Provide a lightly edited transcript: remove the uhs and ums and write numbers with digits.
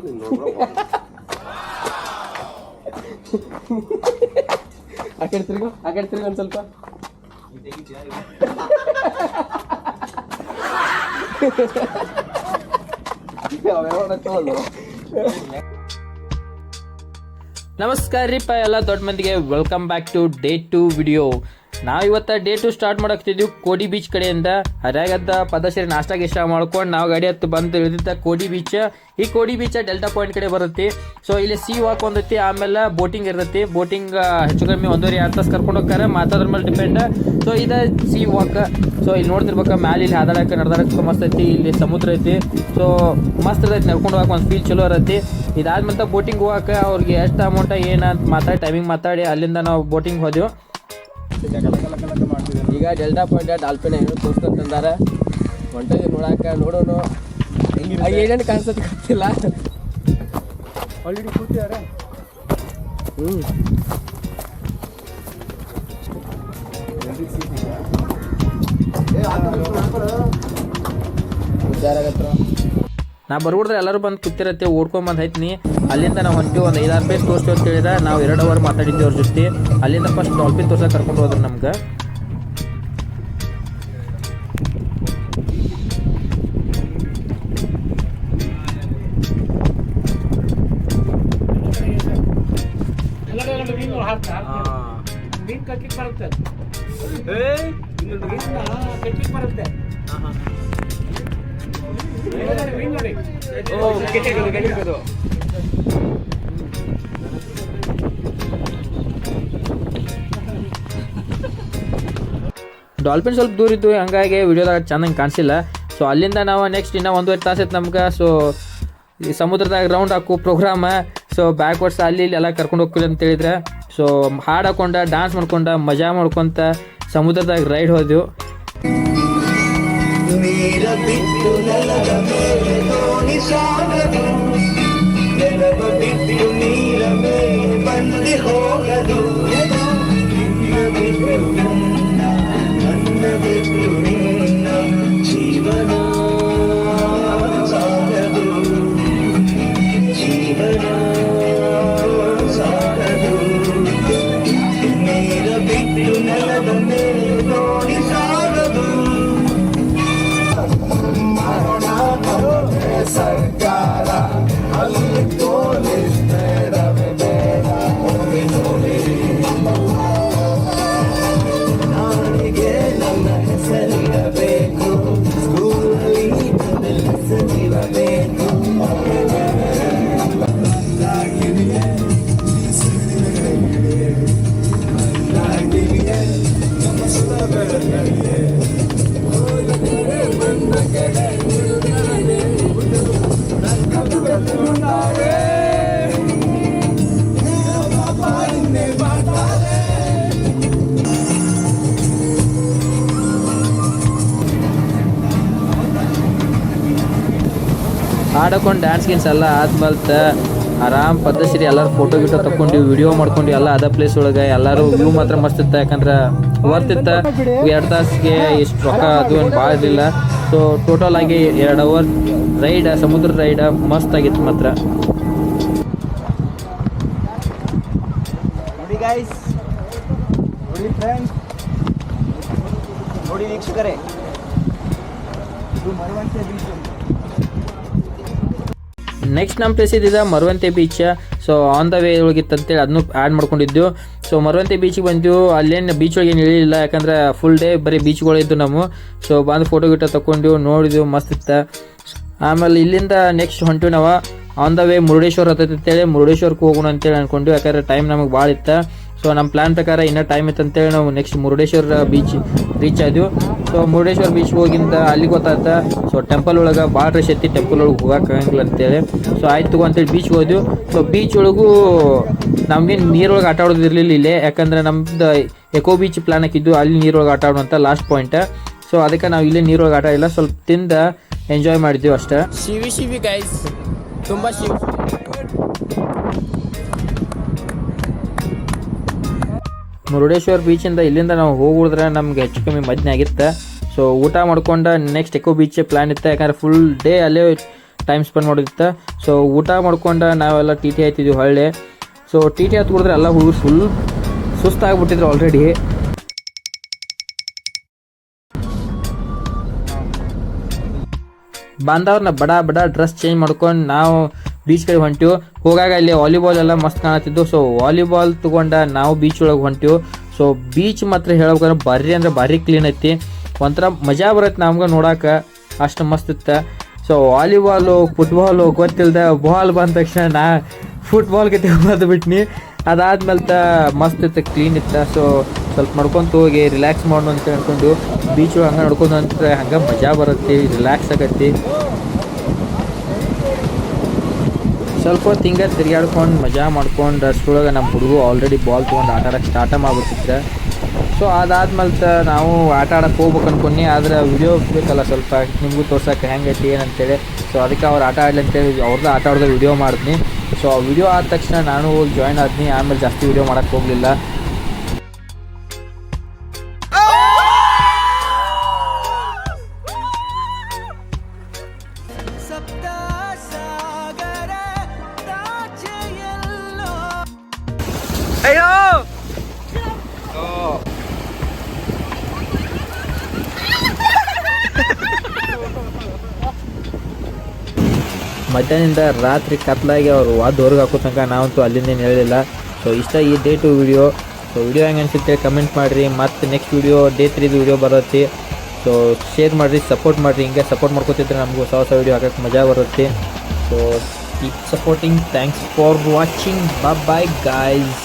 ಆ ಕಡೆ ತಿರುಗು ಒಂದು ಸ್ವಲ್ಪ. ನಮಸ್ಕಾರ ರೀಪ್ಪ ಎಲ್ಲ ದೊಡ್ಡ ಮಂದಿಗೆ, welcome back to day 2 video. ನಾವು ಇವತ್ತು ಡೇ 2 ಸ್ಟಾರ್ಟ್ ಮಾಡಕ್ತಿದ್ವಿ ಕೋಡಿ ಬೀಚ್ ಕಡೆಯಿಂದ. ಹರ್ಯಾಗದ್ದ ಪದಸರಿ ನಾಷ್ಟ ಮಾಡ್ಕೊಂಡು ನಾವು ಗಾಡಿ ಹತ್ತು ಬಂದು ಇಳಿದಿದ್ದ ಕೋಡಿ ಬೀಚ್. ಈ ಕೋಡಿ ಬೀಚ್ ಡೆಲ್ಟಾ ಪಾಯಿಂಟ್ ಕಡೆ ಬರುತ್ತೆ. ಸೊ ಇಲ್ಲಿ ಸೀ ವಾಕ್ ಒಂದೈತಿ, ಆಮೇಲೆ ಬೋಟಿಂಗ್ ಇರ್ತೈತಿ. ಬೋಟಿಂಗ್ ಹೆಚ್ಚು ಕಮ್ಮಿ 1.5-2 ತಾಸು ಕರ್ಕೊಂಡು ಹೋಗ್ತಾರೆ, ಮಾತಾದ್ರ ಮೇಲೆ ಡಿಪೆಂಡ್. ಸೊ ಇದು ಸೀ ವಾಕ್. ಸೊ ಇಲ್ಲಿ ನೋಡ್ತಿರ್ಬೇಕು ಮ್ಯಾಲೆ ಇಲ್ಲಿ ಹಾದಾಡಕ್ಕೆ ನಡ್ದಾಡಕ್ಕೆ ಮಸ್ತ್ ಐತಿ. ಇಲ್ಲಿ ಸಮುದ್ರ ಐತಿ, ಸೊ ಮಸ್ತ್ ಇರ್ತೈತಿ. ನಡ್ಕೊಂಡು ಹೋಗಕ್ಕೆ ಒಂದು ಫೀಲ್ ಚಲೋ ಇರತ್ತೆ. ಇದಾದ್ಮೇಲೆ ಬೋಟಿಂಗ್ ಹೋಗಕ್ಕೆ ಅವ್ರಿಗೆ ಎಷ್ಟು ಅಮೌಂಟ್ ಏನಂತ ಮಾತಾಡಿ ಟೈಮಿಂಗ್ ಮಾತಾಡಿ ಅಲ್ಲಿಂದ ನಾವು ಬೋಟಿಂಗ್ ಹೋದೆವು. ಈಗ ಡೆಲ್ಟಾ ಪಾಯಿಂಟ್ ಡಾಲ್ಫಿನ್ ಏನು ತೋರಿಸ್ಕೊಂತಂದಾರ ಹೊಂಟೋಗಿ ನೋಡಕ್ಕೆ. ನೋಡೋಣ ಏನೇನು ಕಾಣಿಸೋದು ಗೊತ್ತಿಲ್ಲ. ಆಲ್ರೆಡಿ ಕೂತಿದ್ದಾರೆ. ಹುಷಾರಾಗತ್ರ. ನಾ ಬರ್ಬಿಡ್ರೆ ಎಲ್ಲರೂ ಬಂದು ಕೂತಿರತ್ತೆ. ಓಡ್ಕೊಂಬಂದು ಐತ್ನಿ. ಅಲ್ಲಿಂದ ನಾವು ಹೊಂಟಿವಿ. ಒಂದು 5-6 ಪ್ಲೇಸ್ ತೋರಿಸ್ತೀವಿ ಅಂತ ಹೇಳಿದ್ರೆ ನಾವು 2 ಅವರ್ ಮಾತಾಡಿದ್ವಿ ಅವ್ರ ಜೊತೆ. ಅಲ್ಲಿಂದ ಫಸ್ಟ್ ಡಾಲ್ಫಿನ್ ತೋರ್ಸಕ್ಕೆ ಕರ್ಕೊಂಡು ಹೋದ್ರು ನಮ್ಗೆ. ಡಾಲ್ಫಿನ್ ಸ್ವಲ್ಪ ದೂರ ಇದ್ದು, ಹಂಗಾಗಿ ವಿಡಿಯೋದಾಗ ಚೆನ್ನಾಗಿ ಕಾಣಿಸಿಲ್ಲ. ಸೊ ಅಲ್ಲಿಂದ ನಾವು ನೆಕ್ಸ್ಟ್ ಇನ್ನೂ 1.5 ತಾಸು ಐತೆ ನಮ್ಗೆ. ಸೊ ಈ ಸಮುದ್ರದಾಗ ರೌಂಡ್ ಹಾಕೋ ಪ್ರೋಗ್ರಾಮ. ಸೊ ಬ್ಯಾಕ್ವರ್ಡ್ಸ್ ಅಲ್ಲಿ ಇಲ್ಲಿ ಎಲ್ಲ ಕರ್ಕೊಂಡು ಹೋಗ್ತೀವಿ ಅಂತ ಹೇಳಿದ್ರೆ. ಸೊ ಹಾಡು ಹಾಕೊಂಡ ಡ್ಯಾನ್ಸ್ ಮಾಡ್ಕೊಂಡ ಮಜಾ ಮಾಡ್ಕೊತ ಸಮುದ್ರದಾಗ ರೈಡ್ ಹೋದೆವು. ಹಾಡಕೊಂಡು ಡ್ಯಾನ್ಸ್ ಗಿನ್ಸ್ ಎಲ್ಲ ಆದ್ಮೇಲೆ ಆರಾಮ್ ಪದ್ಧತಿ ಎಲ್ಲರೂ ಫೋಟೋ ಗಿಟೋ ತಗೊಂಡು ವಿಡಿಯೋ ಮಾಡ್ಕೊಂಡು ಎಲ್ಲ ಅದ ಪ್ಲೇಸ್ ಒಳಗೆ ಎಲ್ಲರೂ ವ್ಯೂ ಮಾತ್ರ ಮಸ್ತ್ ಇತ್ತ. ಯಾಕಂದ್ರೆ ವರ್ತಿತ್ತ. 2 ತಾಸಿಗೆ ಇಷ್ಟು ರೊಕ್ಕ ಅದು ಏನು ಭಾಳ ಇರಲಿಲ್ಲ. ಸೊ ಟೋಟಲ್ ಆಗಿ 2 ಅವರ್ ರೈಡ್, ಸಮುದ್ರ ರೈಡ್ ಮಸ್ತ್ ಆಗಿತ್ತು ಮಾತ್ರ. ನೋಡಿ ಗೈಸ್, ನೋಡಿ ಫ್ರೆಂಡ್ಸ್, ನೋಡಿ ವೀಕ್ಷಕರೇ, ಇದು ಮರವಂತೆ ಬೀಚ್. ನೆಕ್ಸ್ಟ್ ನಮ್ಮ ಪ್ಲೇಸ್ ಇದ್ದಿದ್ದ Maravanthe beach. So on the way ಒಳಗಿತ್ತು ಅಂತೇಳಿ ಅದನ್ನು ಆ್ಯಡ್ ಮಾಡ್ಕೊಂಡಿದ್ದು. ಸೊ ಮರವಂತೆ ಬೀಚಿಗೆ ಬಂದೆವು. ಅಲ್ಲೇನು ಬೀಚ್ ಒಳಗೆ ಏನು ಇಳಿಲಿಲ್ಲ, ಯಾಕಂದ್ರೆ ಫುಲ್ ಡೇ ಬರೀ ಬೀಚ್ಗಳಿದ್ದು ನಾವು. ಸೊ ಬಂದು ಫೋಟೋ ಗಿಟೋ ತಗೊಂಡು ನೋಡಿದ್ವಿ, ಮಸ್ತ್ ಇತ್ತು. ಆಮೇಲೆ ಇಲ್ಲಿಂದ ನೆಕ್ಸ್ಟ್ ಹೊಂಟಿವಿ ನಾವು ಆನ್ ದ ವೇ ಮುರುಡೇಶ್ವರ ಹತ್ತೈತೆ ಅಂತೇಳಿ ಮುರುಡೇಶ್ವರಕ್ಕೆ ಹೋಗೋಣ ಅಂತೇಳಿ ಅಂದ್ಕೊಂಡು. ಯಾಕಂದ್ರೆ ಟೈಮ್ ನಮಗೆ ಭಾಳ ಇತ್ತು. ಸೊ ನಮ್ಮ ಪ್ಲ್ಯಾನ್ ಪ್ರಕಾರ ಇನ್ನೂ ಟೈಮ್ ಇತ್ತು ಅಂತೇಳಿ ನಾವು ನೆಕ್ಸ್ಟ್ ಮುರುಡೇಶ್ವರ ಬೀಚ್ ರೀಚ್ ಆದೆವು. ಸೊ ಮುರುಡೇಶ್ವರ ಬೀಚ್ ಹೋಗಿಂದ ಅಲ್ಲಿ ಗೊತ್ತಾಯ್ತ. ಸೊ ಟೆಂಪಲ್ ಒಳಗೆ ಭಾಳ ರಶ್ ಐತಿ, ಟೆಂಪಲ್ ಒಳಗೆ ಹೋಗಕ್ಕೆ ಆಗಂಗಿಲ್ಲ ಅಂತೇಳಿ. ಸೊ ಆಯ್ತು ಅಂತೇಳಿ ಬೀಚ್ ಹೋದೆವು. ಸೊ ಬೀಚ್ ಒಳಗೂ ನಮ್ಗೇನು ನೀರೊಳಗೆ ಆಟ ಆಡೋದಿರಲಿಲ್ಲ ಇಲ್ಲೇ. ಯಾಕಂದ್ರೆ ನಮ್ದು ಎಕೋ ಬೀಚ್ ಪ್ಲ್ಯಾನ್ ಹಾಕಿದ್ದು, ಅಲ್ಲಿ ನೀರೊಳಗೆ ಆಟ ಆಡುವಂಥ ಲಾಸ್ಟ್ ಪಾಯಿಂಟ್. ಸೊ ಅದಕ್ಕೆ ನಾವು ಇಲ್ಲೇ ನೀರೊಳಗೆ ಆಟ ಇಲ್ಲ, ಸ್ವಲ್ಪ ತಿಂದ ಎಂಜಾಯ್ ಮಾಡಿದ್ದೀವಿ ಅಷ್ಟೇ. ಶಿವಿ ಗೈಸ್, ತುಂಬ ಶಿವಿ. ಮುರುಡೇಶ್ವರ ಬೀಚಿಂದ ಇಲ್ಲಿಂದ ನಾವು ಹೋಗಿದ್ರೆ ನಮ್ಗೆ ಹೆಚ್ಚು ಕಮ್ಮಿ ಮಧ್ಯಾಹ್ನ ಆಗಿತ್ತು. ಸೊ ಊಟ ಮಾಡ್ಕೊಂಡು ನೆಕ್ಸ್ಟ್ ಎಕೋ ಬೀಚ್ ಪ್ಲ್ಯಾನ್ ಇತ್ತು. ಯಾಕಂದ್ರೆ ಫುಲ್ ಡೇ ಅಲ್ಲೇ ಟೈಮ್ ಸ್ಪೆಂಡ್ ಮಾಡೋದಿತ್ತು. ಸೊ ಊಟ ಮಾಡ್ಕೊಂಡು ನಾವೆಲ್ಲ ಟಿ ಟಿ ಆಯ್ತಿದ್ವಿ ಹೊಳ್ಳೆ. ಸೊ ಟಿ ಟಿ ಹತ್ತು ಕುಡಿದ್ರೆ ಎಲ್ಲ ಹುಡುಗರು ಫುಲ್ ಸುಸ್ತಾಗ್ಬಿಟ್ಟಿದ್ರು ಆಲ್ರೆಡಿ. ಬಂದವ್ರನ್ನ ಬಡ ಬಡ ಡ್ರೆಸ್ ಚೇಂಜ್ ಮಾಡ್ಕೊಂಡು ನಾವು ಬೀಚ್ ಕಡೆ ಹೊಂಟಿವು. ಹೋಗಾಗ ಇಲ್ಲಿ ವಾಲಿಬಾಲ್ ಎಲ್ಲ ಮಸ್ತ್ ಕಾಣತ್ತಿದ್ದು. ಸೊ ವಾಲಿಬಾಲ್ ತೊಗೊಂಡ ನಾವು ಬೀಚ್ ಒಳಗೆ ಹೊಂಟಿವು. ಸೊ ಬೀಚ್ ಮಾತ್ರ ಹೇಳ್ಬೇಕಂದ್ರೆ ಭಾರಿ ಅಂದ್ರೆ ಭಾರಿ ಕ್ಲೀನ್ ಐತಿ, ಒಂಥರ ಮಜಾ ಬರುತ್ತೆ ನಮ್ಗೆ ನೋಡೋಕೆ, ಅಷ್ಟು ಮಸ್ತ್ ಇತ್ತು. ಸೊ ವಾಲಿಬಾಲು ಫುಟ್ಬಾಲು ಗೊತ್ತಿಲ್ಲದೆ ಬಾಲ್ ಬಂದ ತಕ್ಷಣ ನಾ ಫುಟ್ಬಾಲ್ಗೆ ತೆಗೆದು ಬಿಟ್ನಿ. ಅದಾದ್ಮೇಲೆ ಮಸ್ತ್ ಇತ್ತು, ಕ್ಲೀನ್ ಇತ್ತು. ಸೊ ಸ್ವಲ್ಪ ನಡ್ಕೊಂತ ಹೋಗಿ ರಿಲ್ಯಾಕ್ಸ್ ಮಾಡೋಣ ಅಂತ ಅನ್ಕೊಂಡು ಬೀಚ್ ಒಳಗೆ ಹಂಗೆ ನಡ್ಕೊಂಡು ಅಂತ ಹಂಗೆ ಮಜಾ ಬರುತ್ತೆ, ರಿಲ್ಯಾಕ್ಸ್ ಆಗತ್ತೆ. ಸ್ವಲ್ಪ ಹೊತ್ತು ಹಿಂಗೆ ತಿರುಗಾಡ್ಕೊಂಡು ಮಜಾ ಮಾಡ್ಕೊಂಡು ಅಷ್ಟರೊಳಗೆ ನಮ್ಮ ಹುಡುಗರು ಆಲ್ರೆಡಿ ಬಾಲ್ ತೊಗೊಂಡು ಆಟ ಆಡೋಕ್ಕೆ ಸ್ಟಾರ್ಟ ಮಾಡ್ಬಿಟ್ಟಿದ್ರೆ. ಸೊ ಅದಾದ್ಮೇಲೆ ನಾವು ಆಟ ಆಡೋಕ್ಕೆ ಹೋಗ್ಬೇಕು ಅನ್ಕೊಂಡಿ. ಆದರೆ ವಿಡಿಯೋ ಬೇಕಲ್ಲ ಸ್ವಲ್ಪ ನಿಮಗೂ ತೋರ್ಸೋಕೆ ಹೆಂಗೈತಿ ಏನಂತೇಳಿ. ಸೊ ಅದಕ್ಕೆ ಅವ್ರು ಆಟ ಆಡಲಿ ಅಂತೇಳಿ ಅವ್ರದ್ದು ಆಟ ಆಡೋದು ವಿಡಿಯೋ ಮಾಡಿದ್ನಿ. ಸೊ ಆ ವಿಡಿಯೋ ಆದ ತಕ್ಷಣ ನಾನು ಹೋಗಿ ಜಾಯ್ನ್ ಆದ್ನಿ. ಆಮೇಲೆ ಜಾಸ್ತಿ ವಿಡಿಯೋ ಮಾಡೋಕ್ಕೆ ಹೋಗಲಿಲ್ಲ. ಮಧ್ಯಾಹ್ನದಿಂದ ರಾತ್ರಿ ಕತ್ಲಾಗಿ ಅವರು ವಾದವ್ರಿಗೆ ಹಾಕೋ ತನಕ ನಾವಂತೂ ಅಲ್ಲಿಂದೇನು ಹೇಳಿಲ್ಲ. ಸೊ ಇಷ್ಟ ಈ ಡೇ 2 ವಿಡಿಯೋ. ಸೊ ವಿಡಿಯೋ ಹೆಂಗೆ ಅನಿಸುತ್ತೆ ಕಮೆಂಟ್ ಮಾಡಿರಿ. ಮತ್ತು ನೆಕ್ಸ್ಟ್ ವಿಡಿಯೋ ಡೇ 3 ವಿಡಿಯೋ ಬರುತ್ತೆ. ಸೊ ಶೇರ್ ಮಾಡಿರಿ, ಸಪೋರ್ಟ್ ಮಾಡಿರಿ. ಹಿಂಗೆ ಸಪೋರ್ಟ್ ಮಾಡ್ಕೊತಿದ್ರೆ ನಮಗೂ ಹೊಸ ವಿಡಿಯೋ ಹಾಕೋಕ್ಕೆ ಮಜಾ ಬರುತ್ತೆ. So keep supporting. Thanks for watching. Bye guys.